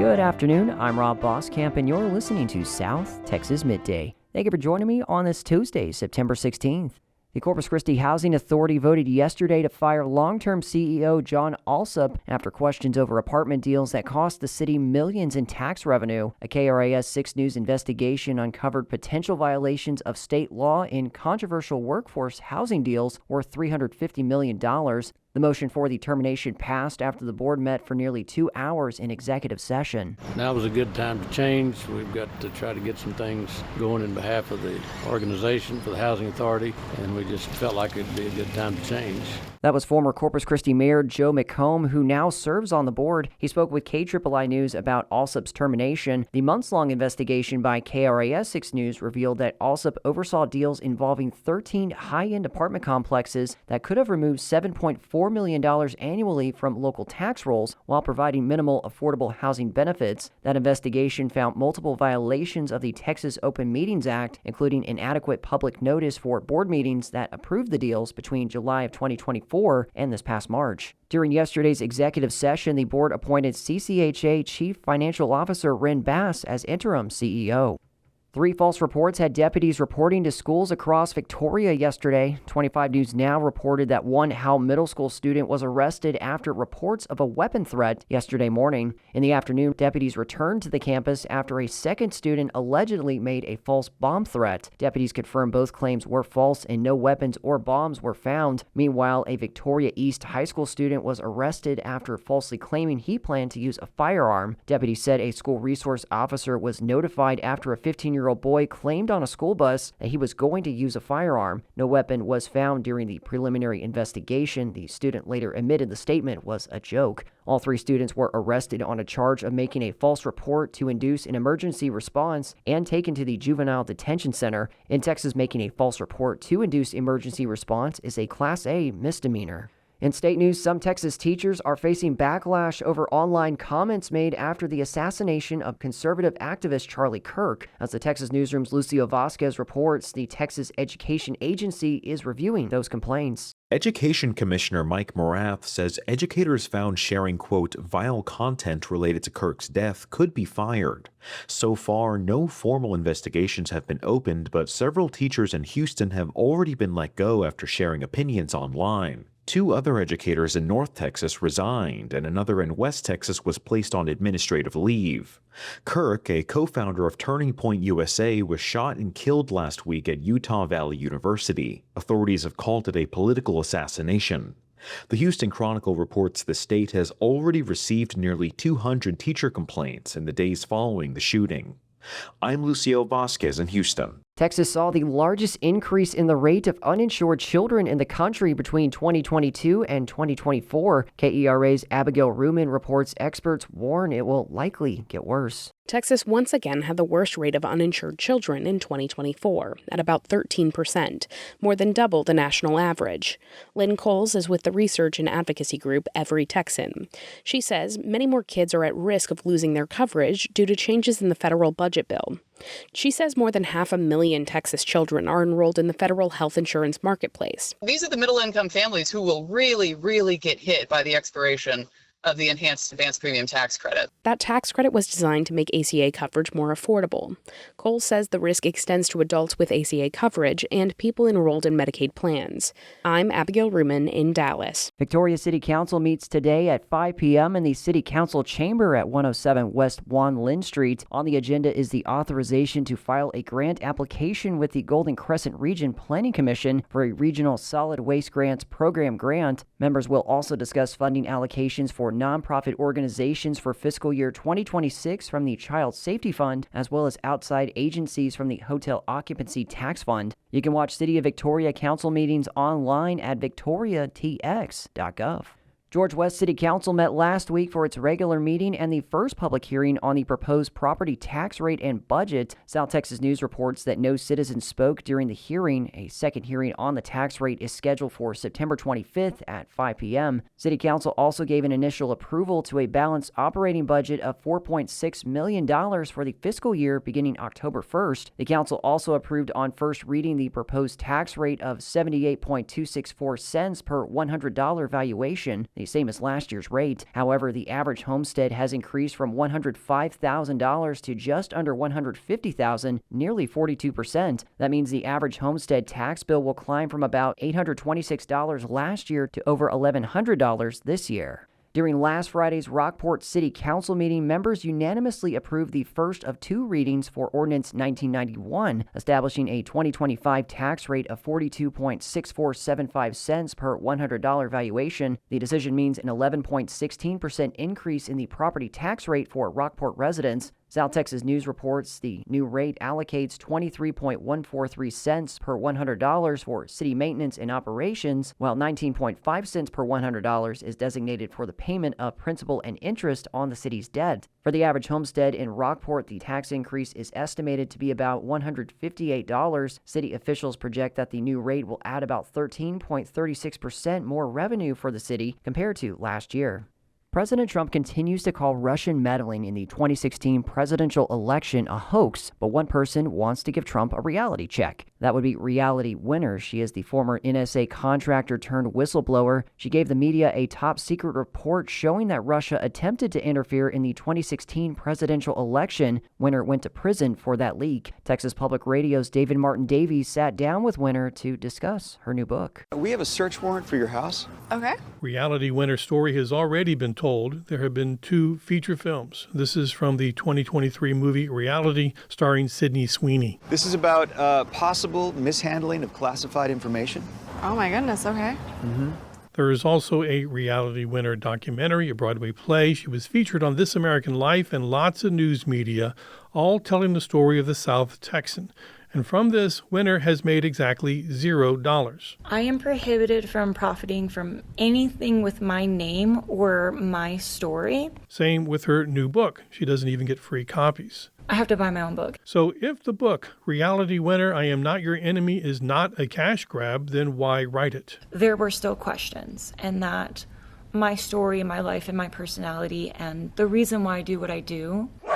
Good afternoon, I'm Rob Boskamp, and you're listening to South Texas Midday. Thank you for joining me on this Tuesday, September 16th. The Corpus Christi Housing Authority voted yesterday to fire long-term CEO John Allsup after questions over apartment deals that cost the city millions in tax revenue. A KRAS 6 News investigation uncovered potential violations of state law in controversial workforce housing deals worth $350 million. The motion for the termination passed after the board met for nearly 2 hours in executive session. Now was a good time to change. We've got to try to get some things going in behalf of the organization for the Housing Authority, and we just felt like it'd be a good time to change. That was former Corpus Christi Mayor Joe McComb, who now serves on the board. He spoke with KIII News about Allsup's termination. The months-long investigation by KRAS 6 News revealed that Allsup oversaw deals involving 13 high-end apartment complexes that could have removed $7.4 million annually from local tax rolls while providing minimal affordable housing benefits. That investigation found multiple violations of the Texas Open Meetings Act, including inadequate public notice for board meetings that approved the deals between July of 2024 and this past March. During yesterday's executive session, the board appointed CCHA Chief Financial Officer Rhen as interim CEO. 3 false reports had deputies reporting to schools across Victoria yesterday. 25 News Now reported that one Howell Middle School student was arrested after reports of a weapon threat yesterday morning. In the afternoon, deputies returned to the campus after a second student allegedly made a false bomb threat. Deputies confirmed both claims were false and no weapons or bombs were found. Meanwhile, a Victoria East high school student was arrested after falsely claiming he planned to use a firearm. Deputies said a school resource officer was notified after a 15-year-old boy claimed on a school bus that he was going to use a firearm. No weapon was found during the preliminary investigation. The student later admitted the statement was a joke. All 3 students were arrested on a charge of making a false report to induce an emergency response and taken to the Juvenile Detention Center. In Texas, making a false report to induce emergency response is a Class A misdemeanor. In state news, some Texas teachers are facing backlash over online comments made after the assassination of conservative activist Charlie Kirk. As the Texas Newsroom's Lucio Vasquez reports, the Texas Education Agency is reviewing those complaints. Education Commissioner Mike Morath says educators found sharing, quote, vile content related to Kirk's death could be fired. So far, no formal investigations have been opened, but several teachers in Houston have already been let go after sharing opinions online. 2 other educators in North Texas resigned, and another in West Texas was placed on administrative leave. Kirk, a co-founder of Turning Point USA, was shot and killed last week at Utah Valley University. Authorities have called it a political assassination. The Houston Chronicle reports the state has already received nearly 200 teacher complaints in the days following the shooting. I'm Lucio Vasquez in Houston. Texas saw the largest increase in the rate of uninsured children in the country between 2022 and 2024. KERA's Abigail Ruman reports experts warn it will likely get worse. Texas once again had the worst rate of uninsured children in 2024, at about 13%, more than double the national average. Lynn Coles is with the research and advocacy group Every Texan. She says many more kids are at risk of losing their coverage due to changes in the federal budget bill. She says more than 500,000 Texas children are enrolled in the federal health insurance marketplace. These are the middle-income families who will really get hit by the expiration of the enhanced advance premium tax credit. That tax credit was designed to make ACA coverage more affordable. Cole says the risk extends to adults with ACA coverage and people enrolled in Medicaid plans. I'm Abigail Ruman in Dallas. Victoria City Council meets today at 5 p.m. in the City Council chamber at 107 West Juan Lynn Street. On the agenda is the authorization to file a grant application with the Golden Crescent Region Planning Commission for a Regional Solid Waste Grants Program grant. Members will also discuss funding allocations for nonprofit organizations for fiscal year 2026 from the Child Safety Fund, as well as outside agencies from the Hotel Occupancy Tax Fund. You can watch City of Victoria Council meetings online at victoriatx.gov. George West City Council met last week for its regular meeting and the first public hearing on the proposed property tax rate and budget. South Texas News reports that no citizens spoke during the hearing. A second hearing on the tax rate is scheduled for September 25th at 5 p.m. City Council also gave an initial approval to a balanced operating budget of $4.6 million for the fiscal year beginning October 1st. The council also approved on first reading the proposed tax rate of 78.264 cents per $100 valuation. The same as last year's rate. However, the average homestead has increased from $105,000 to just under $150,000, nearly 42%. That means the average homestead tax bill will climb from about $826 last year to over $1,100 this year. During last Friday's Rockport City Council meeting, members unanimously approved the first of two readings for Ordinance 1991, establishing a 2025 tax rate of 42.6475 cents per $100 valuation. The decision means an 11.16% increase in the property tax rate for Rockport residents. South Texas News reports the new rate allocates 23.143 cents per $100 for city maintenance and operations, while 19.5 cents per $100 is designated for the payment of principal and interest on the city's debt. For the average homestead in Rockport, the tax increase is estimated to be about $158. City officials project that the new rate will add about 13.36% more revenue for the city compared to last year. President Trump continues to call Russian meddling in the 2016 presidential election a hoax, but one person wants to give Trump a reality check. That would be Reality Winner. She is the former NSA contractor turned whistleblower. She gave the media a top-secret report showing that Russia attempted to interfere in the 2016 presidential election. Winner went to prison for that leak. Texas Public Radio's David Martin Davies sat down with Winner to discuss her new book. We have a search warrant for your house. Okay. Reality Winner's story has already been told. There have been 2 feature films. This is from the 2023 movie Reality, starring Sydney Sweeney. This is about possible mishandling of classified information. Oh my goodness, okay. There is also a Reality Winner documentary, a Broadway play. She was featured on This American Life and lots of news media, all telling the story of the South Texan. And from this, Winner has made exactly $0. I am prohibited from profiting from anything with my name or my story. Same with her new book. She doesn't even get free copies. I have to buy my own book. So if the book, Reality Winner, I Am Not Your Enemy, is not a cash grab, then why write it? There were still questions, and that my story, my life, and my personality, and the reason why I do what I do. How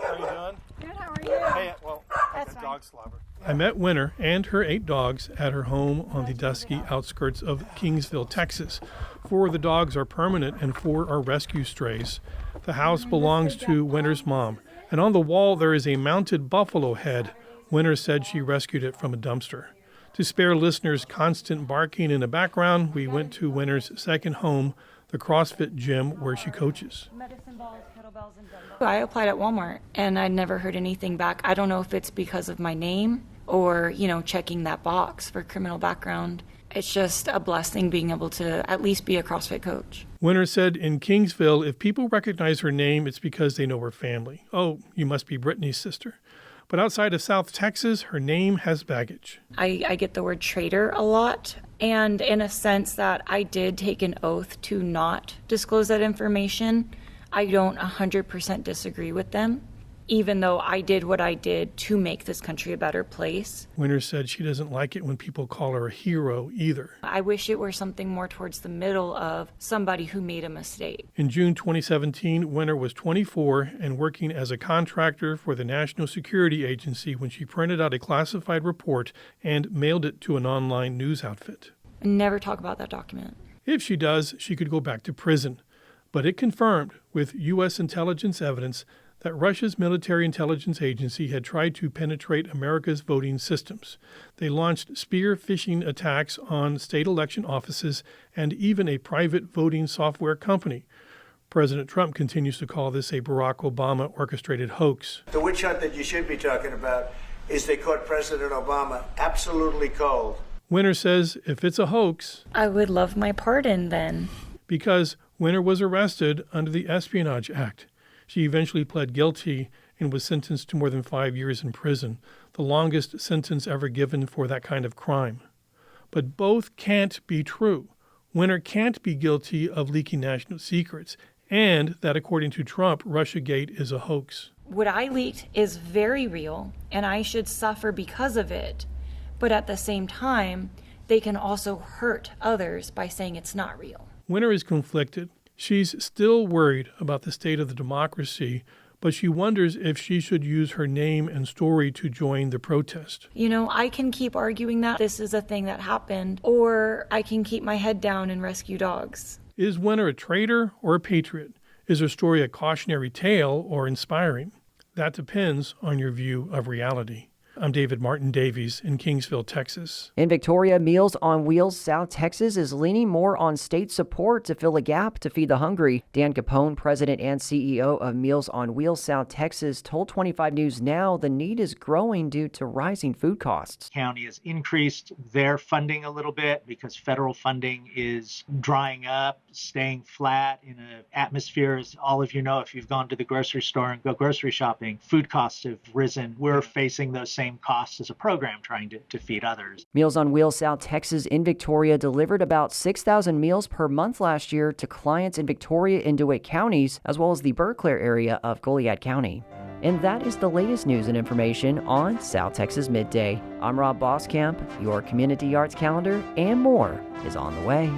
are you doing? Good, how are you? Hey, well, that's fine. Dog slobber. I met Winner and her 8 dogs at her home on the dusky outskirts of Kingsville, Texas. 4 of the dogs are permanent and 4 are rescue strays. The house belongs to Winner's mom, and on the wall there is a mounted buffalo head. Winner said she rescued it from a dumpster. To spare listeners constant barking in the background, we went to Winner's second home, the CrossFit gym where she coaches. I applied at Walmart, and I never heard anything back. I don't know if it's because of my name or, checking that box for criminal background. It's just a blessing being able to at least be a CrossFit coach. Winner said in Kingsville, if people recognize her name, it's because they know her family. Oh, you must be Brittany's sister. But outside of South Texas, her name has baggage. I get the word traitor a lot, and in a sense that I did take an oath to not disclose that information. I don't 100% disagree with them, even though I did what I did to make this country a better place. Winner said she doesn't like it when people call her a hero either. I wish it were something more towards the middle of somebody who made a mistake. In June 2017, Winner was 24 and working as a contractor for the National Security Agency when she printed out a classified report and mailed it to an online news outfit. Never talk about that document. If she does, she could go back to prison. But it confirmed, with U.S. intelligence evidence, that Russia's military intelligence agency had tried to penetrate America's voting systems. They launched spear phishing attacks on state election offices and even a private voting software company. President Trump continues to call this a Barack Obama orchestrated hoax. The witch hunt that you should be talking about is they caught President Obama absolutely cold. Winner says if it's a hoax, I would love my pardon then. Because Winner was arrested under the Espionage Act. She eventually pled guilty and was sentenced to more than 5 years in prison, the longest sentence ever given for that kind of crime. But both can't be true. Winner can't be guilty of leaking national secrets, and that, according to Trump, Russiagate is a hoax. What I leaked is very real, and I should suffer because of it. But at the same time, they can also hurt others by saying it's not real. Winner is conflicted. She's still worried about the state of the democracy, but she wonders if she should use her name and story to join the protest. I can keep arguing that this is a thing that happened, or I can keep my head down and rescue dogs. Is Winner a traitor or a patriot? Is her story a cautionary tale or inspiring? That depends on your view of reality. I'm David Martin Davies in Kingsville, Texas. In Victoria, Meals on Wheels South Texas is leaning more on state support to fill a gap to feed the hungry. Dan Capone, president and CEO of Meals on Wheels South Texas, told 25 News Now the need is growing due to rising food costs. County has increased their funding a little bit because federal funding is drying up, staying flat in an atmosphere, as all of you know, if you've gone to the grocery store and go grocery shopping, food costs have risen. We're facing those same costs as a program trying to feed others. Meals on Wheels South Texas in Victoria delivered about 6,000 meals per month last year to clients in Victoria and DeWitt counties, as well as the Berkeley area of Goliad County. And that is the latest news and information on South Texas Midday. I'm Rob Boskamp. Your community arts calendar and more is on the way.